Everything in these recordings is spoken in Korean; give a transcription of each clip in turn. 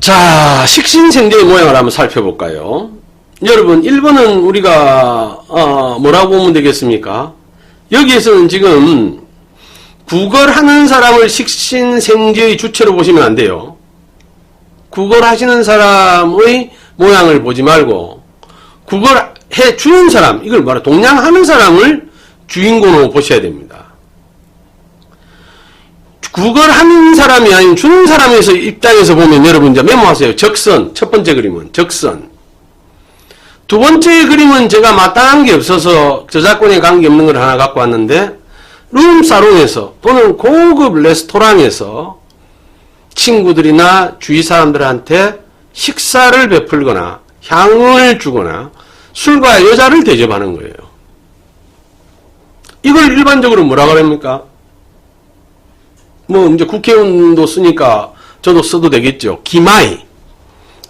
자, 식신생제의 모양을 한번 살펴볼까요? 여러분, 1번은 우리가 뭐라고 보면 되겠습니까? 여기에서는 지금 구걸하는 사람을 식신생제의 주체로 보시면 안 돼요. 구걸하시는 사람의 모양을 보지 말고 구걸해 주는 사람, 이걸 말해 동냥하는 사람을 주인공으로 보셔야 됩니다. 구걸하는 사람이 아닌 주는 사람에서 입장에서 보면 여러분 이제 메모하세요. 적선. 첫 번째 그림은 적선. 두 번째 그림은 제가 마땅한 게 없어서 저작권에 관계없는 걸 하나 갖고 왔는데, 룸사롱에서 또는 고급 레스토랑에서 친구들이나 주위 사람들한테 식사를 베풀거나 향을 주거나 술과 여자를 대접하는 거예요. 이걸 일반적으로 뭐라고 합니까? 뭐 이제 국회의원도 쓰니까 저도 써도 되겠죠. 기마이.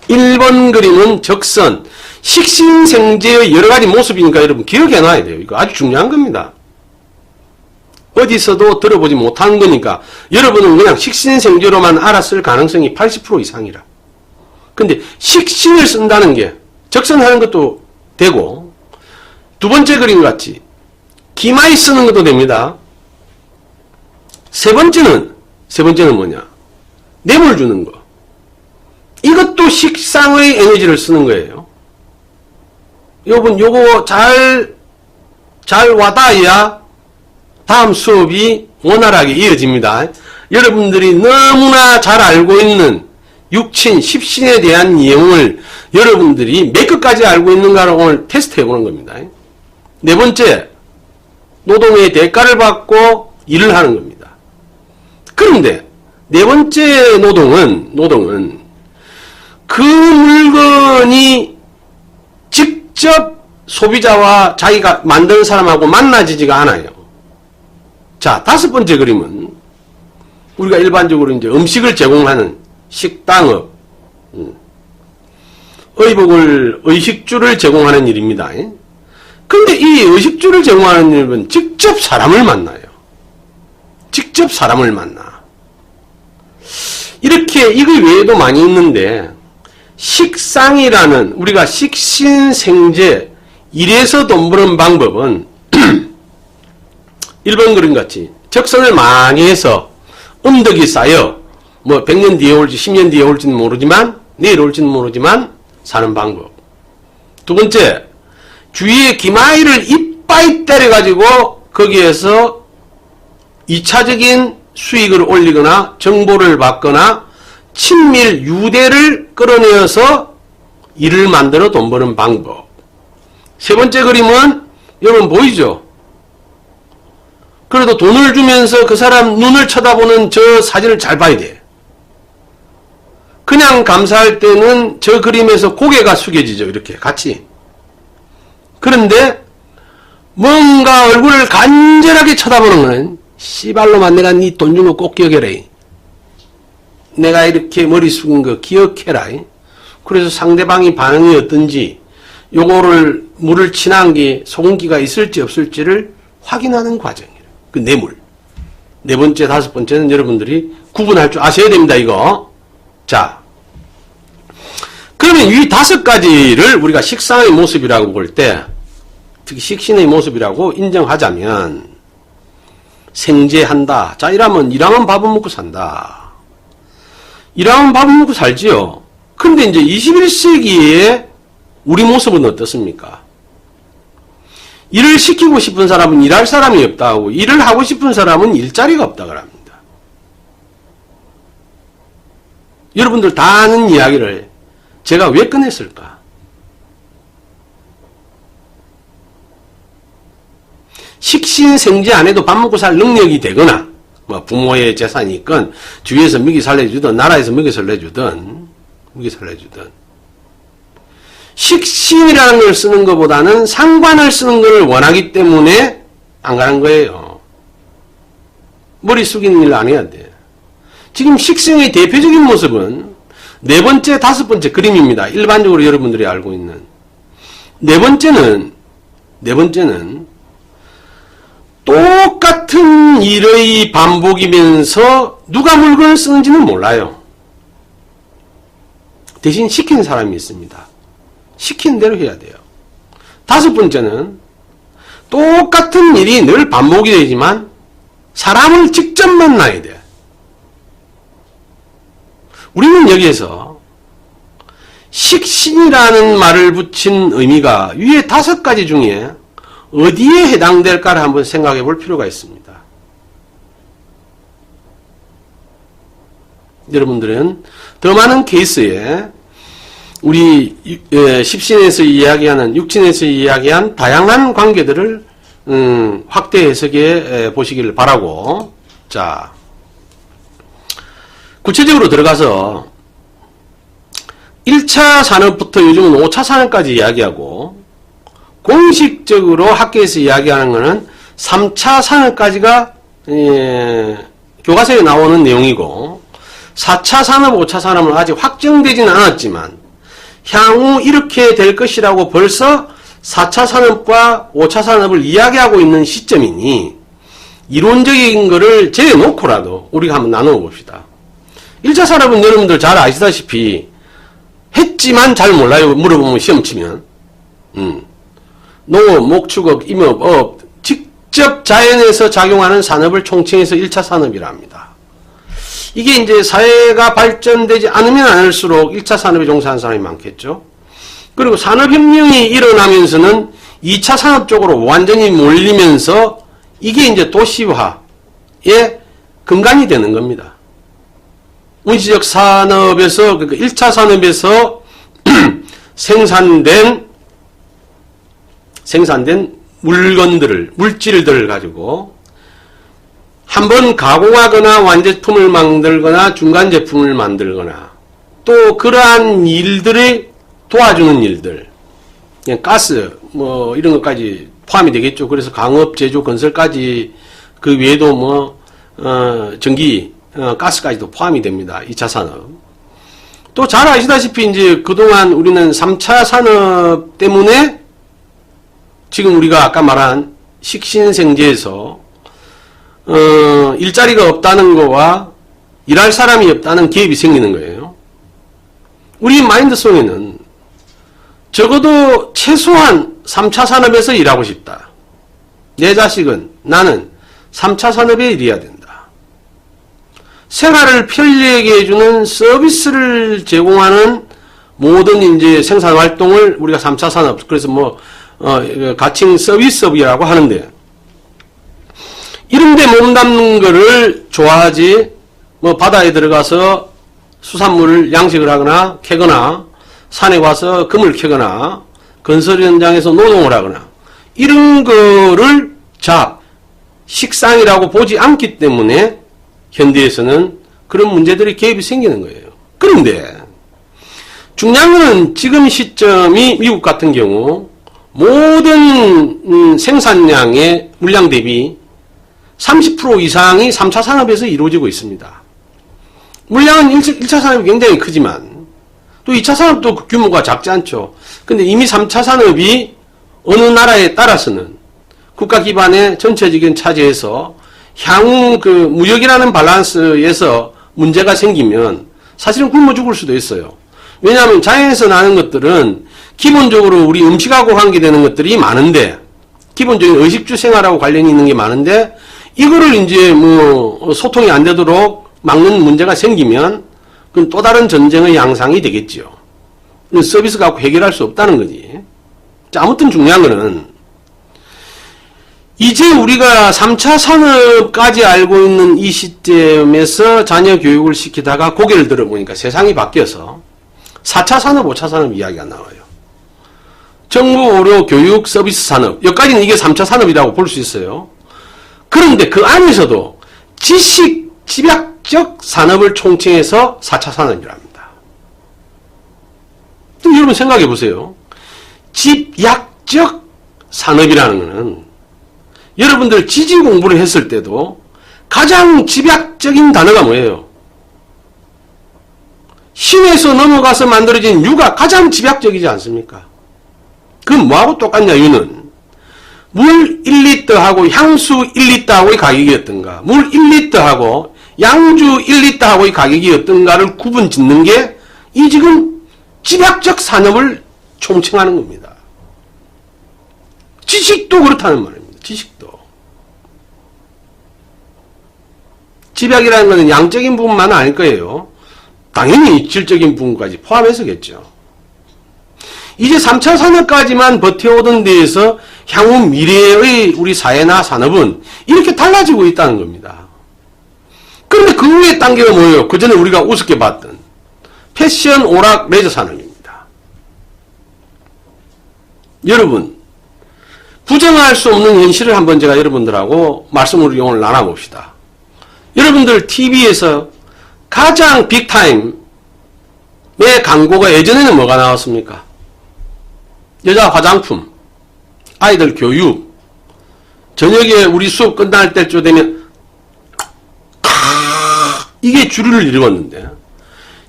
1번 그림은 적선. 식신생제의 여러 가지 모습이니까 여러분 기억해 놔야 돼요. 이거 아주 중요한 겁니다. 어디서도 들어보지 못한 거니까 여러분은 그냥 식신생제로만 알았을 가능성이 80% 이상이라. 근데 식신을 쓴다는 게 적선하는 것도 되고, 두 번째 그림 같이 기마이 쓰는 것도 됩니다. 세 번째는 뭐냐? 뇌물 주는 거. 이것도 식상의 에너지를 쓰는 거예요. 여러분, 요거 잘 와닿아야 다음 수업이 원활하게 이어집니다. 여러분들이 너무나 잘 알고 있는 육친, 십신에 대한 내용을 여러분들이 몇 끝까지 알고 있는가를 오늘 테스트 해보는 겁니다. 네 번째, 노동의 대가를 받고 일을 하는 겁니다. 그런데 네 번째 노동은 그 물건이 직접 소비자와 자기가 만드는 사람하고 만나지지가 않아요. 자, 다섯 번째 그림은 우리가 일반적으로 이제 음식을 제공하는 식당업, 의식주를 제공하는 일입니다. 근데 이 의식주를 제공하는 일은 직접 사람을 만나요. 직접 사람을 만나. 이렇게 이거 외에도 많이 있는데, 식상이라는 우리가 식신생제, 일에서 돈 버는 방법은 1번 그림 같이 적선을 많이 해서 음덕이 쌓여 뭐 100년 뒤에 올지 10년 뒤에 올지는 모르지만, 내일 올지는 모르지만 사는 방법. 두 번째, 주위에 기마이를 이빠이 때려가지고 거기에서 2차적인 수익을 올리거나 정보를 받거나 친밀 유대를 끌어내어서 일을 만들어 돈 버는 방법. 세 번째 그림은 여러분 보이죠? 그래도 돈을 주면서 그 사람 눈을 쳐다보는 저 사진을 잘 봐야 돼. 그냥 감사할 때는 저 그림에서 고개가 숙여지죠. 이렇게 같이. 그런데 뭔가 얼굴을 간절하게 쳐다보는 건 씨발로만 내가 네 돈 준 거 꼭 기억해라. 내가 이렇게 머리 숙인 거 기억해라. 그래서 상대방이 반응이 어떤지, 요거를 물을 친한 게 소금기가 있을지 없을지를 확인하는 과정이에요. 그 뇌물. 네 번째, 다섯 번째는 여러분들이 구분할 줄 아셔야 됩니다. 이거. 자, 그러면 이 다섯 가지를 우리가 식상의 모습이라고 볼 때, 특히 식신의 모습이라고 인정하자면 생제한다. 자, 일하면 밥은 먹고 산다. 일하면 밥은 먹고 살지요. 근데 이제 21세기에 우리 모습은 어떻습니까? 일을 시키고 싶은 사람은 일할 사람이 없다 하고, 일을 하고 싶은 사람은 일자리가 없다 그럽니다. 여러분들 다 아는 이야기를 제가 왜 꺼냈을까? 식신생제 안 해도 밥 먹고 살 능력이 되거나, 뭐 부모의 재산이 있건, 주위에서 먹이 살려주든, 나라에서 먹이 살려주든, 식신이라는 걸 쓰는 것보다는 상관을 쓰는 걸 원하기 때문에 안 가는 거예요. 머리 숙이는 일 안 해야 돼. 지금 식생의 대표적인 모습은 네 번째, 다섯 번째 그림입니다. 일반적으로 여러분들이 알고 있는. 네 번째는 똑같은 일의 반복이면서 누가 물건을 쓰는지는 몰라요. 대신 시키는 사람이 있습니다. 시키는 대로 해야 돼요. 다섯 번째는 똑같은 일이 늘 반복이 되지만 사람을 직접 만나야 돼. 우리는 여기에서 식신이라는 말을 붙인 의미가 위에 다섯 가지 중에 어디에 해당될까를 한번 생각해 볼 필요가 있습니다. 여러분들은 더 많은 케이스에 우리 십신에서 이야기하는, 육신에서 이야기한 다양한 관계들을 확대 해석해 보시기를 바라고, 자, 구체적으로 들어가서 1차 산업부터 요즘은 5차 산업까지 이야기하고, 공식적으로 학계에서 이야기하는 것은 3차 산업까지가 교과서에 나오는 내용이고, 4차 산업, 5차 산업은 아직 확정되지는 않았지만 향후 이렇게 될 것이라고 벌써 4차 산업과 5차 산업을 이야기하고 있는 시점이니 이론적인 거를 제놓고라도 우리가 한번 나누어 봅시다. 1차 산업은 여러분들 잘 아시다시피 했지만 잘 몰라요. 물어보면 시험 치면. 농업, 목축업, 임업, 업, 직접 자연에서 작용하는 산업을 총칭해서 1차 산업이라 합니다. 이게 이제 사회가 발전되지 않으면 않을수록 1차 산업에 종사하는 사람이 많겠죠. 그리고 산업혁명이 일어나면서는 2차 산업 쪽으로 완전히 몰리면서 이게 이제 도시화의 근간이 되는 겁니다. 운시적 산업에서, 그러니까 1차 산업에서 생산된 물질들을 가지고 한번 가공하거나 완제품을 만들거나 중간 제품을 만들거나 또 그러한 일들이 도와주는 일들, 그냥 가스 뭐 이런 것까지 포함이 되겠죠. 그래서 강업, 제조, 건설까지 그 외에도 전기, 가스까지도 포함이 됩니다. 2차 산업. 또 잘 아시다시피 이제 그동안 우리는 3차 산업 때문에 지금 우리가 아까 말한 식신생제에서 일자리가 없다는 거와 일할 사람이 없다는 갭이 생기는 거예요. 우리 마인드 속에는 적어도 최소한 3차 산업에서 일하고 싶다. 내 자식은, 나는 3차 산업에 일해야 된다. 생활을 편리하게 해주는 서비스를 제공하는 모든 이제 생산 활동을 우리가 3차 산업, 그래서 가칭 서비스업이라고 하는데, 이런데 몸담는 거를 좋아하지, 바다에 들어가서 수산물을 양식을 하거나 캐거나, 산에 가서 금을 캐거나, 건설 현장에서 노동을 하거나, 이런 거를 식상이라고 보지 않기 때문에 현대에서는 그런 문제들이 개입이 생기는 거예요. 그런데 중요한 거는 지금 시점이 미국 같은 경우 모든 생산량의 물량 대비 30% 이상이 3차 산업에서 이루어지고 있습니다. 물량은 1차 산업이 굉장히 크지만 또 2차 산업도 규모가 작지 않죠. 근데 이미 3차 산업이 어느 나라에 따라서는 국가 기반의 전체적인 차지에서 향후 그 무역이라는 밸런스에서 문제가 생기면 사실은 굶어 죽을 수도 있어요. 왜냐하면 자연에서 나는 것들은 기본적으로 우리 음식하고 관계되는 것들이 많은데, 기본적인 의식주 생활하고 관련이 있는 게 많은데, 이거를 이제 소통이 안 되도록 막는 문제가 생기면 그건 또 다른 전쟁의 양상이 되겠죠. 서비스 갖고 해결할 수 없다는 거지. 자, 아무튼 중요한 거는 이제 우리가 3차 산업까지 알고 있는 이 시점에서 자녀 교육을 시키다가 고개를 들어보니까 세상이 바뀌어서 4차 산업, 5차 산업 이야기가 나와요. 정부, 의료, 교육, 서비스 산업. 여기까지는 이게 3차 산업이라고 볼 수 있어요. 그런데 그 안에서도 지식, 집약적 산업을 총칭해서 4차 산업이랍니다. 또 여러분 생각해 보세요. 집약적 산업이라는 것은 여러분들 지질 공부를 했을 때도 가장 집약적인 단어가 뭐예요? 신에서 넘어가서 만들어진 유가 가장 집약적이지 않습니까? 그건 뭐하고 똑같냐, 유는? 물 1리터하고 향수 1리터하고의 가격이 어떤가? 물 1리터하고 양주 1리터하고의 가격이 어떤가를 구분 짓는 게 이 지금 집약적 산업을 총칭하는 겁니다. 지식도 그렇다는 말입니다. 지식도. 집약이라는 것은 양적인 부분만 아닐 거예요. 당연히 질적인 부분까지 포함해서겠죠. 이제 3차 산업까지만 버텨오던 데에서 향후 미래의 우리 사회나 산업은 이렇게 달라지고 있다는 겁니다. 그런데 그 후에 단계가 뭐예요? 그 전에 우리가 우습게 봤던 패션, 오락, 레저 산업입니다. 여러분, 부정할 수 없는 현실을 한번 제가 여러분들하고 말씀을 오늘 나눠봅시다. 여러분들 TV에서 가장 빅타임의 광고가 예전에는 뭐가 나왔습니까? 여자 화장품, 아이들 교육, 저녁에 우리 수업 끝날 때쯤 되면 이게 주류를 이루었는데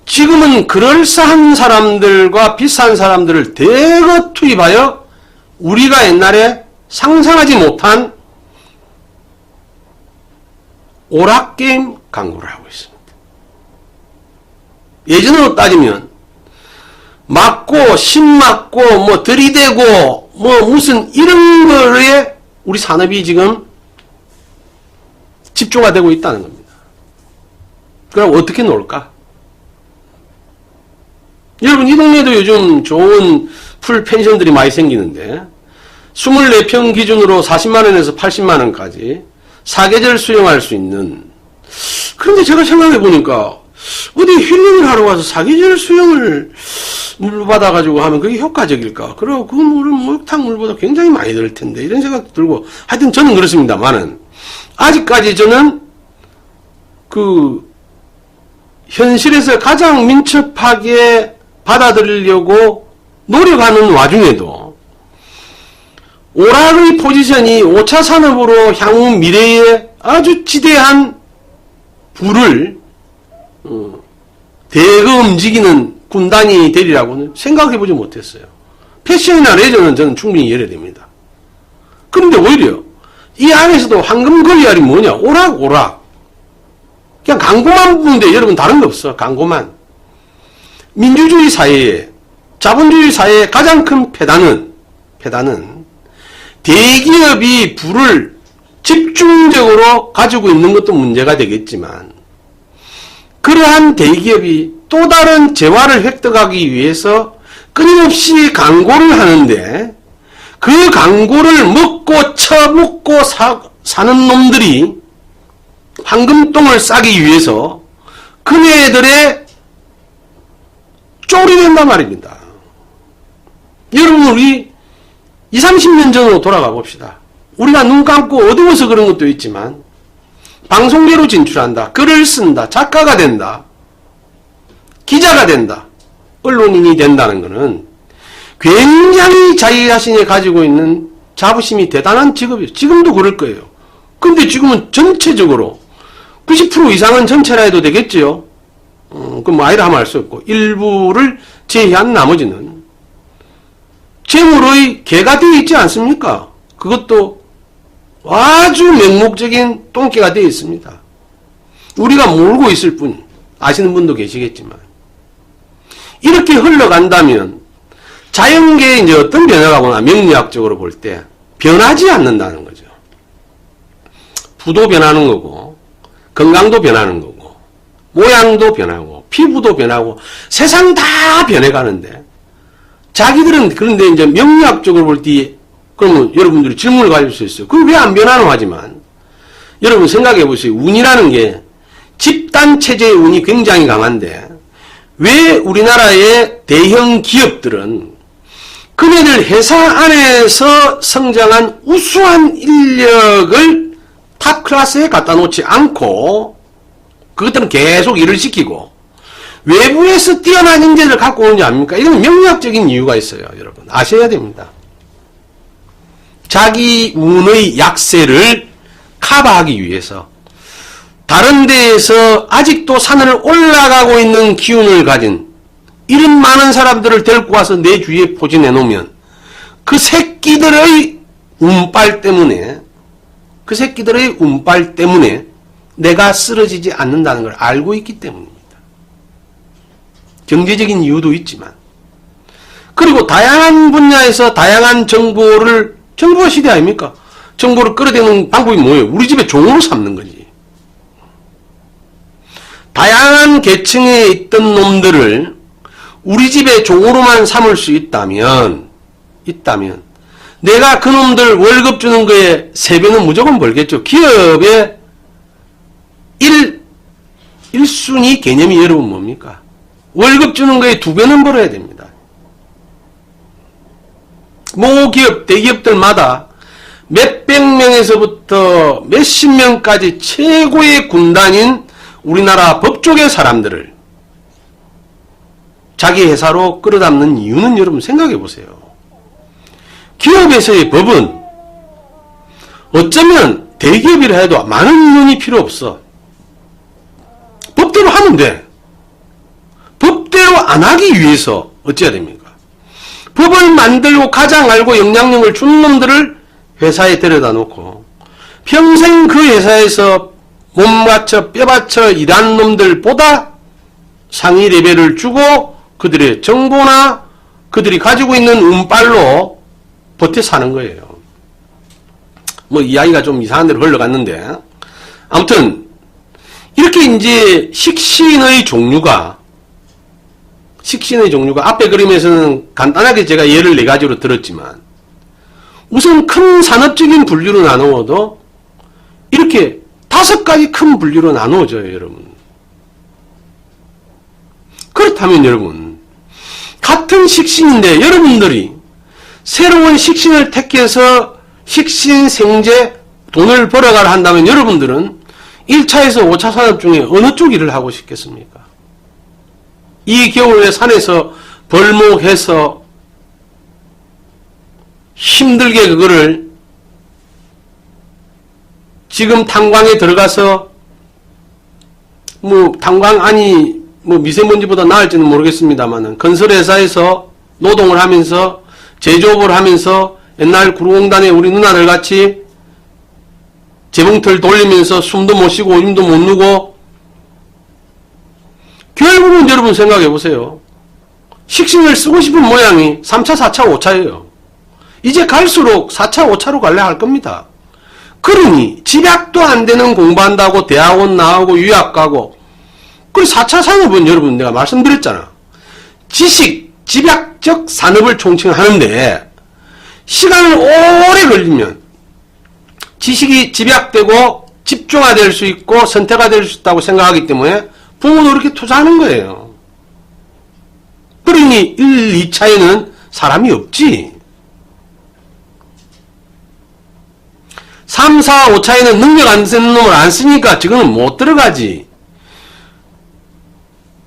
지금은 그럴싸한 사람들과 비싼 사람들을 대거 투입하여 우리가 옛날에 상상하지 못한 오락게임 광고를 하고 있습니다. 예전으로 따지면 맞고 신맞고 뭐 들이대고 뭐 무슨 이런 거에 우리 산업이 지금 집중화 되고 있다는 겁니다. 그럼 어떻게 놀까? 여러분 이 동네도 요즘 좋은 풀 펜션들이 많이 생기는데 24평 기준으로 40만원에서 80만원까지 사계절 수영할 수 있는, 그런데 제가 생각해 보니까 어디 힐링을 하러 가서 사계절 수영을 물로 받아가지고 하면 그게 효과적일까? 그리고 그 물은 목욕탕 물보다 굉장히 많이 들 텐데 이런 생각도 들고, 하여튼 저는 그렇습니다만은 아직까지 저는 그 현실에서 가장 민첩하게 받아들이려고 노력하는 와중에도 오락의 포지션이 5차 산업으로 향후 미래에 아주 지대한 부를 대거 움직이는 군단이 되리라고는 생각해보지 못했어요. 패션이나 레저는 저는 충분히 이해됩니다. 그런데 오히려 이 안에서도 황금거리알이 뭐냐? 오락. 그냥 광고만 보는데 여러분 다른 거 없어. 광고만. 민주주의 사회에, 자본주의 사회의 가장 큰 폐단은 대기업이 부를 집중적으로 가지고 있는 것도 문제가 되겠지만 그러한 대기업이 또 다른 재화를 획득하기 위해서 끊임없이 광고를 하는데 그 광고를 먹고 처먹고 사는 놈들이 황금똥을 싸기 위해서 그네들의 쫄이 된단 말입니다. 여러분 우리 20, 30년 전으로 돌아가 봅시다. 우리가 눈 감고 어두워서 그런 것도 있지만 방송계로 진출한다. 글을 쓴다. 작가가 된다. 기자가 된다. 언론인이 된다는 것은 굉장히 자기 자신이 가지고 있는 자부심이 대단한 직업이에요. 지금도 그럴 거예요. 근데 지금은 전체적으로 90% 이상은 전체라 해도 되겠지요. 그럼 뭐 아이라 하면 알 수 없고 일부를 제외한 나머지는 재물의 개가 되어 있지 않습니까? 그것도 아주 맹목적인 똥개가 되어 있습니다. 우리가 모르고 있을 뿐, 아시는 분도 계시겠지만 이렇게 흘러간다면 자연계에 이제 어떤 변화가 오나 명리학적으로 볼 때 변하지 않는다는 거죠. 부도 변하는 거고 건강도 변하는 거고 모양도 변하고 피부도 변하고 세상 다 변해가는데 자기들은 그런데 이제 명리학적으로 볼 때 그러면 여러분들이 질문을 가질 수 있어요. 그게 왜 안 변하노 하지만 여러분 생각해 보세요. 운이라는 게 집단 체제의 운이 굉장히 강한데 왜 우리나라의 대형 기업들은 그네들 회사 안에서 성장한 우수한 인력을 탑 클래스에 갖다 놓지 않고 그것들은 계속 일을 시키고 외부에서 뛰어난 인재를 갖고 오는지 압니까? 이건 명리학적인 이유가 있어요. 여러분 아셔야 됩니다. 자기 운의 약세를 커버하기 위해서 다른 데에서 아직도 산을 올라가고 있는 기운을 가진 이런 많은 사람들을 데리고 와서 내 주위에 포진해 놓으면 그 새끼들의 운빨 때문에 내가 쓰러지지 않는다는 걸 알고 있기 때문입니다. 경제적인 이유도 있지만 그리고 다양한 분야에서 다양한 정보가 시대 아닙니까? 정보를 끌어대는 방법이 뭐예요? 우리 집에 종으로 삼는 거지. 다양한 계층에 있던 놈들을 우리 집의 종으로만 삼을 수 있다면 내가 그놈들 월급 주는 거에 3배는 무조건 벌겠죠. 기업의 1순위 개념이 여러분 뭡니까? 월급 주는 거에 2배는 벌어야 됩니다. 모기업, 대기업들마다 몇백 명에서부터 몇십 명까지 최고의 군단인 우리나라 법조계 사람들을 자기 회사로 끌어담는 이유는 여러분 생각해 보세요. 기업에서의 법은 어쩌면 대기업이라 해도 많은 논의 필요 없어. 법대로 하면 돼. 법대로 안 하기 위해서 어찌해야 됩니까? 법을 만들고 가장 알고 영향력을 주는 놈들을 회사에 데려다 놓고 평생 그 회사에서 몸 바쳐 뼈 바쳐 일한 놈들보다 상위 레벨을 주고 그들의 정보나 그들이 가지고 있는 운빨로 버텨 사는 거예요. 뭐 이야기가 좀 이상한 데로 흘러갔는데 아무튼 이렇게 이제 식신의 종류가 앞에 그림에서는 간단하게 제가 예를 4가지로 들었지만 우선 큰 산업적인 분류로 나누어도 이렇게 5가지 큰 분류로 나누어져요, 여러분. 그렇다면 여러분 같은 식신인데 여러분들이 새로운 식신을 택해서 식신 생재 돈을 벌어가라 한다면 여러분들은 1차에서 5차 산업 중에 어느 쪽 일을 하고 싶겠습니까? 이 겨울에 산에서 벌목해서 힘들게 그거를 지금 탄광에 들어가서 탄광 안이 미세먼지보다 나을지는 모르겠습니다만 건설회사에서 노동을 하면서 제조업을 하면서 옛날 구로공단에 우리 누나들 같이 재봉틀 돌리면서 숨도 못 쉬고 힘도 못 누고 결국은 여러분 생각해 보세요. 식신을 쓰고 싶은 모양이 3차, 4차, 5차예요. 이제 갈수록 4차, 5차로 갈래 할 겁니다. 그러니 집약도 안 되는 공부한다고 대학원 나오고 유학 가고 그리고 4차 산업은 여러분 내가 말씀드렸잖아. 집약적 산업을 총칭하는데 시간을 오래 걸리면 지식이 집약되고 집중화될 수 있고 선택화될 수 있다고 생각하기 때문에 부모도 그렇게 투자하는 거예요. 그러니 1, 2차에는 사람이 없지. 3, 4, 5차에는 능력 안 쓰는 놈을 안 쓰니까 지금은 못 들어가지.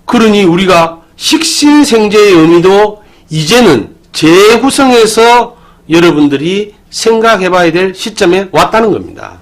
그러니 우리가 식신생재의 의미도 이제는 재구성해서 여러분들이 생각해 봐야 될 시점에 왔다는 겁니다.